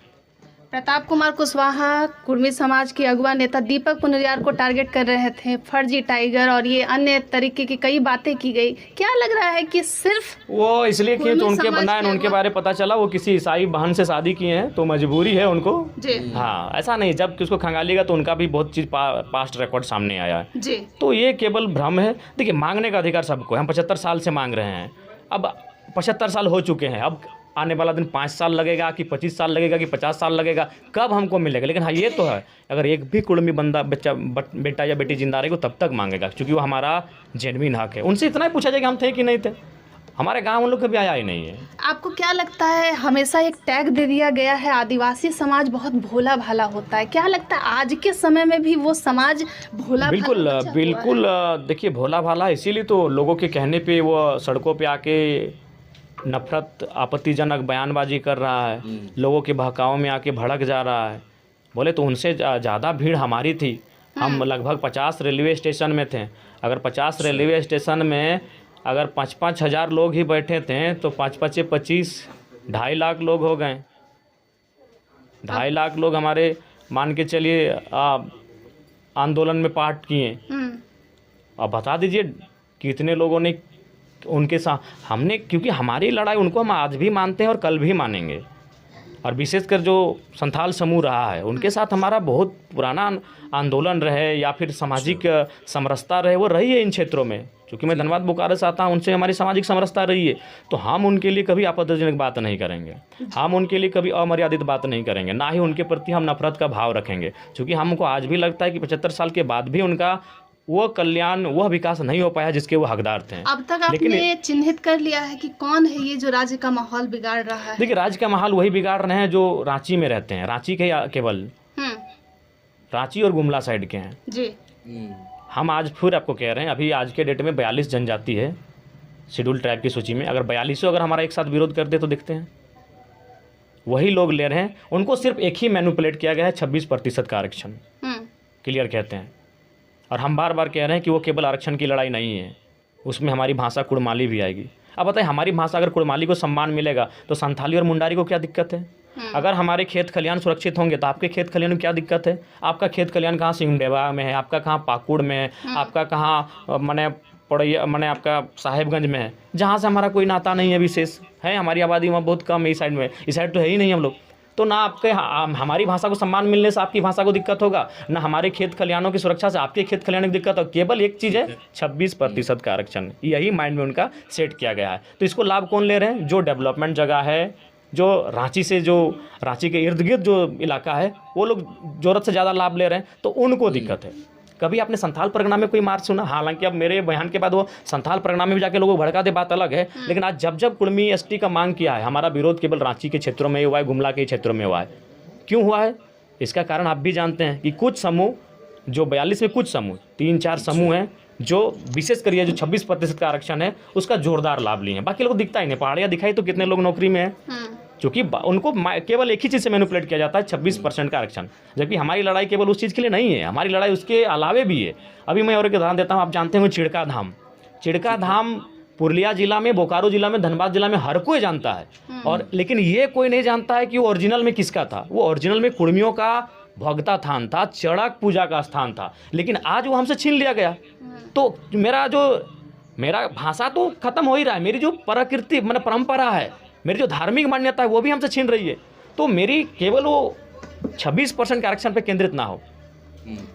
प्रताप कुमार कुशवाहा कुर्मी समाज के अगुवा नेता दीपक पुनरियार को टारगेट कर रहे थे, फर्जी टाइगर और ये अन्य तरीके की कई बातें की गई। क्या लग रहा है कि सिर्फ वो इसलिए किए तो उनके बनाए, उनके बारे पता चला वो किसी ईसाई बहन से शादी किए हैं, तो मजबूरी है उनको जी। हाँ, ऐसा नहीं, जब उसको खंगालिएगा तो उनका भी बहुत चीज़ पास्ट रिकॉर्ड सामने आया है जी। तो ये केवल भ्रम है। देखिए, मांगने का अधिकार सबको है। हम 75 साल से मांग रहे हैं, अब 75 साल हो चुके हैं। अब आने वाला दिन 5 साल लगेगा कि 25 साल लगेगा कि 50 साल लगेगा, कब हमको मिलेगा? लेकिन हाँ, ये तो है, अगर एक भी कुर्मी बंदा बेटा या बेटी जिंदा रहेगी तब तक मांगेगा, क्योंकि वो हमारा जेन्युइन हक है। उनसे इतना ही पूछा जाएगा हम थे कि नहीं थे। हमारे गांव उन लोग कभी आया ही नहीं है। आपको क्या लगता है, हमेशा एक टैग दे दिया गया है आदिवासी समाज बहुत भोला भाला होता है, क्या लगता है आज के समय में भी वो समाज भोला? बिल्कुल बिल्कुल। देखिए, भोला भाला इसीलिए तो लोगों के कहने पे वो सड़कों पे आके नफरत, आपत्तिजनक बयानबाजी कर रहा है, लोगों के बहकाव में आके भड़क जा रहा है। बोले तो उनसे ज़्यादा भीड़ हमारी थी। हम लगभग 50 रेलवे स्टेशन में थे। अगर 50 रेलवे स्टेशन में अगर 5-5 हज़ार लोग ही बैठे थे तो 5-5 25 2.5 लाख लोग हो गए। 2.5 लाख लोग हमारे, मान के चलिए, आंदोलन में पार्ट किए। अब बता दीजिए कितने लोगों ने उनके साथ हमने, क्योंकि हमारी लड़ाई उनको हम आज भी मानते हैं और कल भी मानेंगे। और विशेषकर जो संथाल समूह रहा है, उनके साथ हमारा बहुत पुराना आंदोलन रहे या फिर सामाजिक समरसता रहे, वो रही है इन क्षेत्रों में। क्योंकि मैं धनबाद बोकारो से आता हूँ, उनसे हमारी सामाजिक समरसता रही है, तो हम उनके लिए कभी आपत्तिजनक बात नहीं करेंगे, हम उनके लिए कभी अमर्यादित बात नहीं करेंगे, ना ही उनके प्रति हम नफरत का भाव रखेंगे। क्योंकि हमको आज भी लगता है कि 75 साल के बाद भी उनका वो कल्याण, वह विकास नहीं हो पाया जिसके वो हकदार थे। अब तक आपने चिन्हित कर लिया है कि कौन है ये जो राज्य का माहौल बिगाड़ रहा है? देखिए, राज्य का माहौल वही बिगाड़ रहे हैं जो रांची में रहते हैं, रांची के केवल रांची और गुमला साइड के हैं जी। हम आज फिर आपको कह रहे हैं, अभी आज के डेट में 42 जनजाति है शेड्यूल ट्राइब की सूची में। अगर 42 अगर हमारा एक साथ विरोध कर दे तो देखते हैं, वही लोग ले रहे हैं। उनको सिर्फ एक ही मैनिपुलेट किया गया है, 26% का आरक्षण क्लियर कहते हैं। और हम बार बार कह रहे हैं कि वो केवल आरक्षण की लड़ाई नहीं है, उसमें हमारी भाषा कुड़माली भी आएगी। अब बताइए, हमारी भाषा अगर कुड़माली को सम्मान मिलेगा तो संथाली और मुंडारी को क्या दिक्कत है? अगर हमारे खेत खलियान सुरक्षित होंगे तो आपके खेत खलियान में क्या दिक्कत है? आपका खेत खलियान कहाँ सिंगडेवा में है, आपका कहाँ पाकुड़ में है, आपका कहाँ मने पड़ैया मने आपका साहेबगंज में है, जहाँ से हमारा कोई नाता नहीं है विशेष है। हमारी आबादी वहाँ बहुत कम है, इस साइड में, इस साइड तो है ही नहीं हम लोग। तो ना आपके हमारी भाषा को सम्मान मिलने से आपकी भाषा को दिक्कत होगा, ना हमारे खेत खलियानों की सुरक्षा से आपके खेत खलियानों की दिक्कत होगा। केवल एक चीज़ है, 26% का आरक्षण, यही माइंड में उनका सेट किया गया है। तो इसको लाभ कौन ले रहे हैं? जो डेवलपमेंट जगह है, जो रांची के इर्द गिर्द जो इलाका है, वो लोग ज़रूरत से ज़्यादा लाभ ले रहे हैं, तो उनको दिक्कत है। कभी आपने संथाल परगना में कोई मार्च सुना? हालांकि अब मेरे बयान के बाद वो संथाल परगना में भी जाके लोगों को भड़का दे, बात अलग है। लेकिन आज जब कुड़मी एसटी का मांग किया है, हमारा विरोध केवल रांची के क्षेत्रों में हुआ है, गुमला के क्षेत्रों में हुआ है। क्यों हुआ है? इसका कारण आप भी जानते हैं कि कुछ समूह, जो 42 में कुछ समूह, 3-4 समूह हैं जो विशेष करिए जो 26% का आरक्षण है उसका जोरदार लाभ लिए हैं। बाकी लोग दिखता ही नहीं। पहाड़ियाँ दिखाई तो कितने लोग नौकरी में हैं, क्योंकि उनको केवल एक ही चीज़ से मैनिपुलेट किया जाता है, 26% का आरक्षण। जबकि हमारी लड़ाई केवल उस चीज़ के लिए नहीं है, हमारी लड़ाई उसके अलावे भी है। अभी मैं और एक उदाहरण देता हूँ। आप जानते हैं चिड़का धाम, चिड़का धाम पुरुलिया जिला में, बोकारो जिला में, धनबाद जिला में हर कोई जानता है। और लेकिन ये कोई नहीं जानता है कि वो ओरिजिनल में किसका था। वो ओरिजिनल में कुड़मियों का भगता थान था, चड़क पूजा का स्थान था, लेकिन आज वो हमसे छीन लिया गया। तो मेरा भाषा तो खत्म हो ही रहा है, मेरी जो प्रकृति मतलब परंपरा है, मेरी जो धार्मिक मान्यता है, वो भी हमसे छीन रही है। तो मेरी केवल वो 26% के आरक्षण पे केंद्रित ना हो।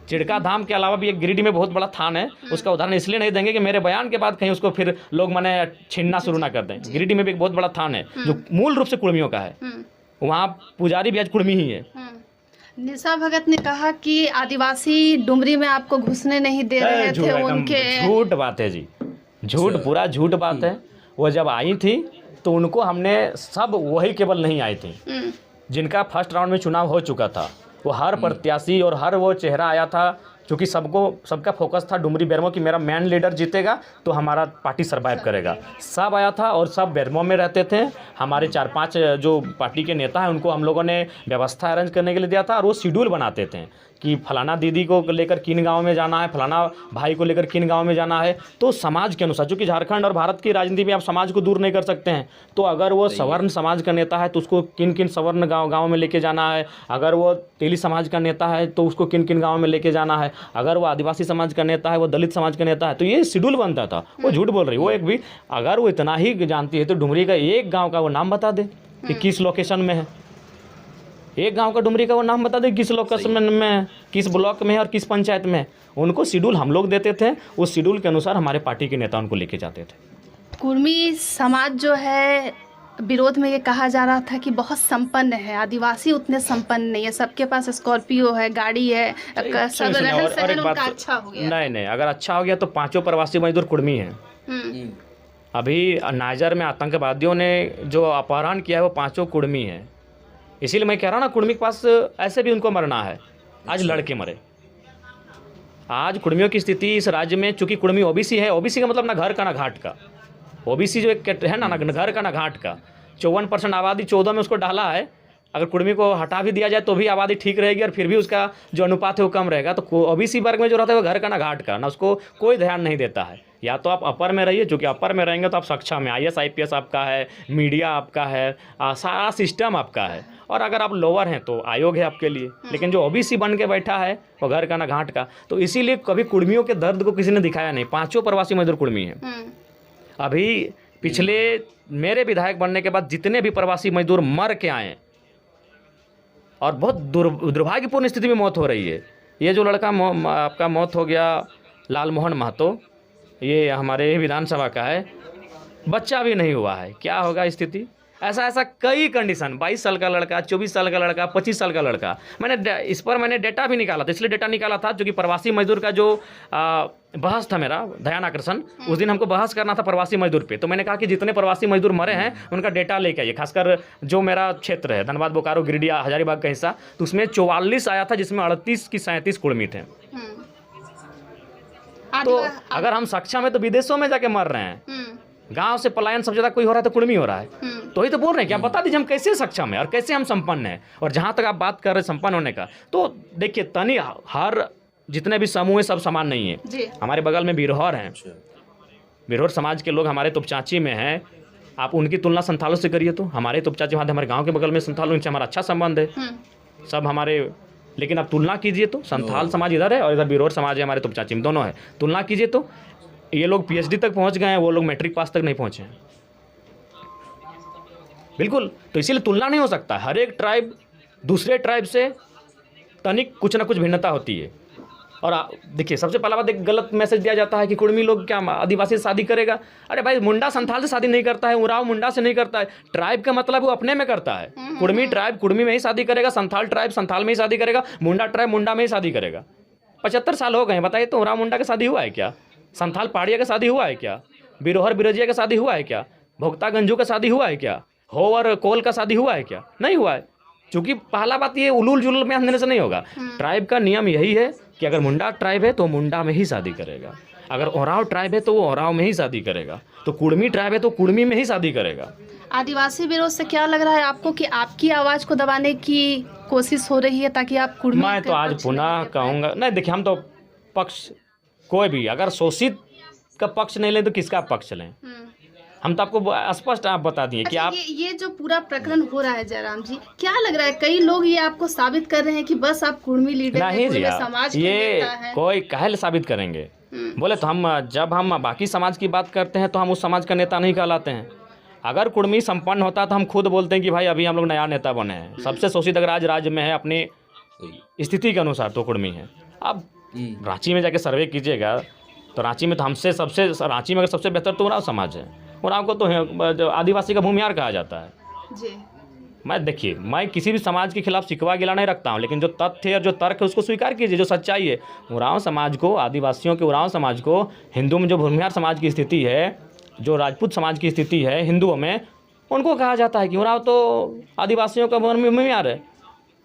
चिड़का धाम के अलावा भी एक गिरिडीह में बहुत बड़ा थान है, उसका उदाहरण इसलिए नहीं देंगे कि मेरे बयान के बाद कहीं उसको फिर लोग माने छीनना शुरू ना कर दें। गिरिडीह में भी एक बहुत बड़ा थान है जो मूल रूप से कुड़मियों का है, वहाँ पुजारी भी आज कुड़मी ही है। निशा भगत ने कहा कि आदिवासी डुमरी में आपको घुसने नहीं दे रहे थे, उनके झूठ बात है जी, झूठ, पूरा झूठ बात है। वो जब आई थी तो उनको हमने सब, वही केवल नहीं आई थी जिनका फर्स्ट राउंड में चुनाव हो चुका था। वो हर प्रत्याशी और हर वो चेहरा आया था, क्योंकि सबका फोकस था डुमरी बेरमो की मेरा मैन लीडर जीतेगा तो हमारा पार्टी सर्वाइव करेगा। सब आया था और सब बेरमो में रहते थे। हमारे 4-5 जो पार्टी के नेता हैं उनको हम लोगों ने व्यवस्था अरेंज करने के लिए दिया था, और वो शेड्यूल बनाते थे कि फलाना दीदी को लेकर किन गांव में जाना है, फलाना भाई को लेकर किन गांव में जाना है। तो समाज के अनुसार, चूँकि झारखंड और भारत की राजनीति में आप समाज को दूर नहीं कर सकते हैं, तो अगर वो सवर्ण समाज का नेता है तो उसको किन किन सवर्ण गाँव में लेके जाना है, अगर वो तेली समाज का नेता है तो उसको किन किन गाँव में लेके जाना है, अगर वो आदिवासी समाज का नेता है, वो दलित समाज का नेता है, तो ये शेड्यूल बनता था। वो झूठ बोल रही, वो एक भी अगर वो इतना ही जानती है तो डुमरी का एक गाँव का वो नाम बता दे कि किस लोकेशन में है। एक गांव का डुमरी का वो नाम बता दे किस लोकेशन में है, किस ब्लॉक में है और किस पंचायत में है। उनको शेड्यूल हम लोग देते थे, उस शेड्यूल के अनुसार हमारे पार्टी के नेता उनको लेके जाते थे। कुर्मी समाज जो है, विरोध में ये कहा जा रहा था कि बहुत संपन्न है, आदिवासी उतने संपन्न नहीं है, सबके पास स्कॉर्पियो है, गाड़ी है, सब रहन सहन उनका अच्छा हो गया। नहीं, अगर अच्छा हो गया तो 5 प्रवासी मजदूर कुर्मी हैं। अभी नाइजर में आतंकवादियों ने जो अपहरण किया है वो 5 कुर्मी है। इसीलिए मैं कह रहा हूँ ना, कुर्मी के पास ऐसे भी उनको मरना है। आज लड़के मरे। आज कुर्मियों की स्थिति इस राज्य में, चूंकि कुर्मी ओबीसी है, ओबीसी का मतलब ना घर का ना घाट का, ओबीसी जो एक है ना घर का ना घाट का, 54% आबादी 14 में उसको डाला है। अगर कुर्मी को हटा भी दिया जाए तो भी आबादी ठीक रहेगी और फिर भी उसका जो अनुपात है वो कम रहेगा। तो ओबीसी वर्ग में जो रहता है वो घर का ना घाट का, ना उसको कोई ध्यान नहीं देता है। या तो आप अपर में रहिए, चूँकि अपर में रहेंगे तो आप सक्षम है, IAS IPS आपका है, मीडिया आपका है, सारा सिस्टम आपका है। और अगर आप लोअर हैं तो आयोग है आपके लिए। लेकिन जो ओबीसी बन के बैठा है वो घर का ना घाट का। तो इसीलिए कभी कुर्मियों के दर्द को किसी ने दिखाया नहीं। 5 प्रवासी मजदूर कुर्मी हैं। अभी पिछले मेरे विधायक बनने के बाद जितने भी प्रवासी मजदूर मर के आए और बहुत दुर्भाग्यपूर्ण स्थिति में मौत हो रही है। ये जो लड़का आपका मौत हो गया, लालमोहन महतो, ये हमारे विधानसभा का है, बच्चा भी नहीं हुआ है। क्या होगा स्थिति? ऐसा कई कंडीशन, 22 साल का लड़का, 24 साल का लड़का, 25 साल का लड़का। इस पर मैंने डेटा भी निकाला था, इसलिए डेटा निकाला था क्योंकि प्रवासी मजदूर का जो बहस था मेरा ध्यान आकर्षण, उस दिन हमको बहस करना था प्रवासी मजदूर पे। तो मैंने कहा कि जितने प्रवासी मजदूर मरे हैं उनका डेटा लेके आइए, खासकर जो मेरा क्षेत्र है धनबाद, बोकारो, गिरिडीह, हजारीबाग का हिस्सा, तो उसमें 44 आया था जिसमें 38 की 37 कुर्मी थे। तो आदिवा अगर हम सक्षम है तो विदेशों में जाके मर रहे हैं, गांव से पलायन सब ज्यादा कोई हो रहा है तो कुर्मी हो रहा है। तो ही तो बोल रहे हैं कि आप बता दीजिए हम कैसे सक्षम है और कैसे हम संपन्न है। और जहां तक आप बात कर रहे हैं संपन्न होने का, तो देखिए तनी हर जितने भी समूह है सब समान नहीं है। जी हमारे बगल में बिरहोर हैं, अच्छा। बिरहोर समाज के लोग हमारे तुपचाची में हैं, आप उनकी तुलना संथालों से करिए तो हमारे तुपचाची वहाँ हमारे गांव के बगल में संथाल, उनसे हमारा अच्छा संबंध है सब हमारे। लेकिन आप तुलना कीजिए तो संथाल समाज इधर है और इधर बिरहोर समाज है हमारे तुपचाची में, दोनों है। तुलना कीजिए तो ये लोग पीएचडी तक पहुंच गए हैं, वो लोग मैट्रिक पास तक नहीं पहुंचे हैं। बिल्कुल, तो इसीलिए तुलना नहीं हो सकता। हर एक ट्राइब दूसरे ट्राइब से तनिक कुछ ना कुछ भिन्नता होती है। और देखिए सबसे पहला बात, एक गलत मैसेज दिया जाता है कि कुर्मी लोग क्या आदिवासी से शादी करेगा। अरे भाई, मुंडा संथाल से शादी नहीं करता है, उराव मुंडा से नहीं करता है। ट्राइब का मतलब वो अपने में करता है। कुर्मी ट्राइब कुर्मी में ही शादी करेगा, संथाल ट्राइब संथाल में ही शादी करेगा, मुंडा ट्राइब मुंडा में ही शादी करेगा। 75 साल हो गए, बताइए तो उराव मुंडा की शादी हुआ है क्या? संथाल पहाड़िया का शादी हुआ है क्या? बिरोहर बिरजिया का शादी हुआ है क्या? भोक्ता गंजू का शादी हुआ है क्या? हो और कोल का शादी हुआ है क्या? नहीं हुआ है। क्योंकि पहला बात ये उलूल जुलूल में अंधेरे से नहीं होगा। ट्राइब का नियम यही है कि अगर मुंडा ट्राइब है तो मुंडा में ही शादी करेगा, अगर ओराव ट्राइब है तो वो ओराव में ही शादी करेगा, तो कुर्मी ट्राइब है तो कुर्मी में ही शादी करेगा। आदिवासी विरोध से क्या लग रहा है आपको कि आपकी आवाज़ को दबाने की कोशिश हो रही है ताकि आप कुर्मी मैं तो के आज पक्ष पुनः में कहूँगा, नहीं देखिए, हम तो पक्ष कोई भी अगर शोषित का पक्ष नहीं लें तो किसका पक्ष लें? हम तो आपको स्पष्ट आप बता दिए कि अच्छा, आप ये जो पूरा प्रकरण हो रहा है जयराम जी, क्या लग रहा है कई लोग ये आपको साबित कर रहे हैं कि बस आप कुर्मी लीडर हैं, नहीं जी, कुर्मी समाज के ये नेता हैं। कोई काहे साबित करेंगे? बोले तो हम जब हम बाकी समाज की बात करते हैं तो हम उस समाज का नेता नहीं कहलाते हैं। अगर कुर्मी संपन्न होता तो हम खुद बोलते हैं कि भाई अभी हम लोग नया नेता बने हैं। सबसे शोषित अगर आज राज्य में है अपनी स्थिति के अनुसार तो कुर्मी है। अब रांची में जाके सर्वे कीजिएगा तो रांची में तो हमसे सबसे रांची में अगर सबसे बेहतर तो उराव समाज है। उराव को तो आदिवासी का भूमिहार कहा जाता है। जी मैं देखिए, मैं किसी भी समाज के खिलाफ शिकवा गिला नहीं रखता हूँ, लेकिन जो तथ्य और जो तर्क है उसको स्वीकार कीजिए, जो सच्चाई है। उराव समाज को, आदिवासियों के उराव समाज को, हिंदू में जो भूमिहार समाज की स्थिति है, जो राजपूत समाज की स्थिति है हिंदुओं में, उनको कहा जाता है कि उराव तो आदिवासियों का भूमिहार है।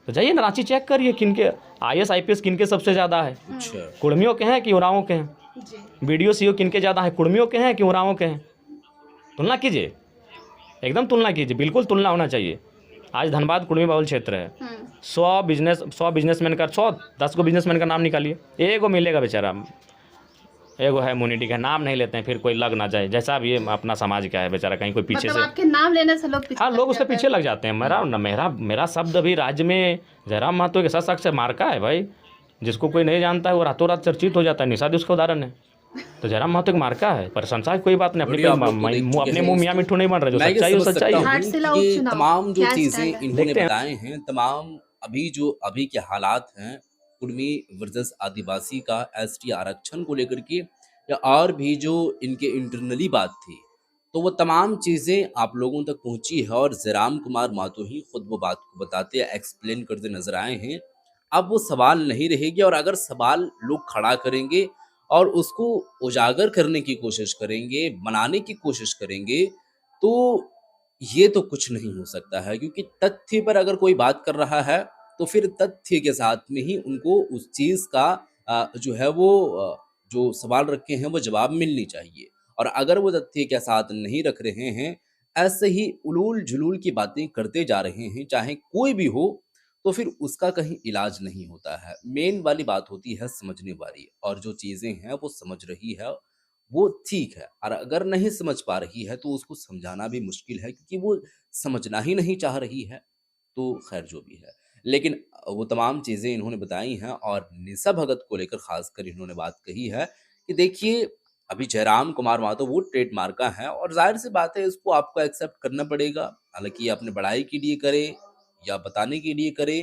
तो जाइए ना रांची चेक करिए किनके IAS IPS किनके सबसे ज़्यादा है, अच्छा। कुर्मियों के हैं कि उरावों के हैं? जी BDO CO किनके ज़्यादा है, कुर्मियों के हैं कि उरावों के हैं? तुलना कीजिए, एकदम तुलना कीजिए, बिल्कुल तुलना होना चाहिए। आज धनबाद कुर्मी बहुल क्षेत्र है, 100 बिजनेसमैन का 10 को बिजनेसमैन का नाम निकालिए, एगो मिलेगा बेचारा, एगो है मुनिटी का, नाम नहीं लेते हैं फिर कोई लग ना जाए, जैसा भी ये अपना समाज का है बेचारा, कहीं कोई पीछे मतलब से, आपके नाम लेने से लोग पीछे हाँ लग लोग उसके जाते पीछे लग जाते हैं। मेरा शब्द अभी राज्य में जयराम महतो एक ऐसा शख्स है, मार्का है भाई, जिसको कोई नहीं जानता है वो रातों रात चर्चित हो जाता है। निषाद उसका उदाहरण है। तो जयराम महतो एक मार्का है, प्रशंसा की कोई बात नहीं, बढ़िया, आप लोग तो देख चुके अपने हैं मुंह मियाँ इसको। मिट्ठू नहीं बन रहे, जो मैं ये सच्चाई वो समझ सच्चाई सकता है। हाट हूँ से लाओ कि ये चुनाव, तमाम जो क्या चीजें स्टैंड है? इन्होंने देखते हैं। बताए हैं, तमाम अभी के हालात हैं कुर्मी वर्सेस आदिवासी का ST आरक्षण को लेकर के, या और भी जो इनके इंटरनली बात थी, तो वो तमाम चीजें आप लोगों तक पहुंची है और जयराम कुमार महतो ही खुद वो बात को बताते या एक्सप्लेन करते नजर आए हैं। अब वो सवाल नहीं रहेगी, और अगर सवाल लोग खड़ा करेंगे और उसको उजागर करने की कोशिश करेंगे, बनाने की कोशिश करेंगे, तो ये तो कुछ नहीं हो सकता है। क्योंकि तथ्य पर अगर कोई बात कर रहा है तो फिर तथ्य के साथ में ही उनको उस चीज़ का जो है वो जो सवाल रखे हैं वो जवाब मिलनी चाहिए। और अगर वो तथ्य के साथ नहीं रख रहे हैं, ऐसे ही उलूल-जुलूल की बातें करते जा रहे हैं, चाहे कोई भी हो, तो फिर उसका कहीं इलाज नहीं होता है। मेन वाली बात होती है समझने वाली, और जो चीज़ें हैं वो समझ रही है, वो ठीक है, और अगर नहीं समझ पा रही है तो उसको समझाना भी मुश्किल है, क्योंकि वो समझना ही नहीं चाह रही है। तो खैर जो भी है, लेकिन वो तमाम चीज़ें इन्होंने बताई हैं, और निशा भगत को लेकर खासकर इन्होंने बात कही है कि देखिए, अभी जयराम कुमार महतो वो ट्रेडमार्क का है, और जाहिर सी बात है इसको आपको एक्सेप्ट करना पड़ेगा। हालांकि ये अपने बड़ाई के लिए करे या बताने के लिए करे,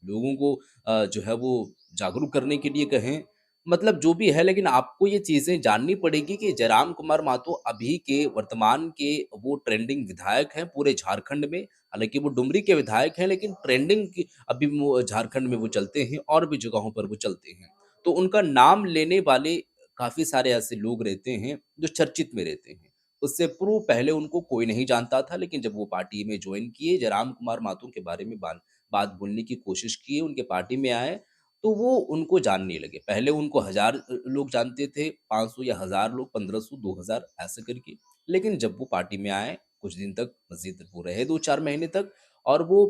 लोगों को जो है वो जागरूक करने के लिए कहें, मतलब जो भी है, लेकिन आपको ये चीज़ें जाननी पड़ेगी कि जयराम कुमार महतो अभी के वर्तमान के वो ट्रेंडिंग विधायक हैं पूरे झारखंड में। हालाँकि वो डुमरी के विधायक हैं, लेकिन ट्रेंडिंग की अभी वो झारखंड में वो चलते हैं, और भी जगहों पर वो चलते हैं। तो उनका नाम लेने वाले काफ़ी सारे ऐसे लोग रहते हैं, जो चर्चित में रहते हैं। उससे पूर्व पहले उनको कोई नहीं जानता था, लेकिन जब वो पार्टी में जॉइन किए, जयराम कुमार महतो के बारे में बात बोलने की कोशिश किए, उनके पार्टी में आए, तो वो उनको जानने लगे। पहले उनको 1000 लोग जानते थे, 500 या 1000 लोग, 1500, 2000 ऐसे करके। लेकिन जब वो पार्टी में आए, कुछ दिन तक मस्जिद वो रहे 2-4 महीने तक, और वो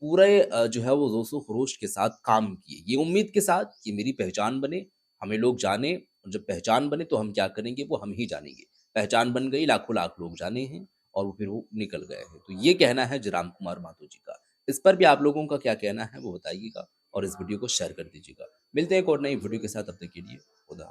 पूरे जो है वो जोशो-खरोश के साथ काम किए। ये उम्मीद के साथ कि मेरी पहचान बने, हमें लोग जानें, और जब पहचान बने तो हम क्या करेंगे वो हम ही जानेंगे। पहचान बन गई, लाखों-लाख लोग जाने हैं और वो फिर वो निकल गए हैं। तो ये कहना है जयराम कुमार महतो जी का। इस पर भी आप लोगों का क्या कहना है वो बताइएगा और इस वीडियो को शेयर कर दीजिएगा। मिलते हैं एक और नई वीडियो के साथ, तब तक के लिए खुदा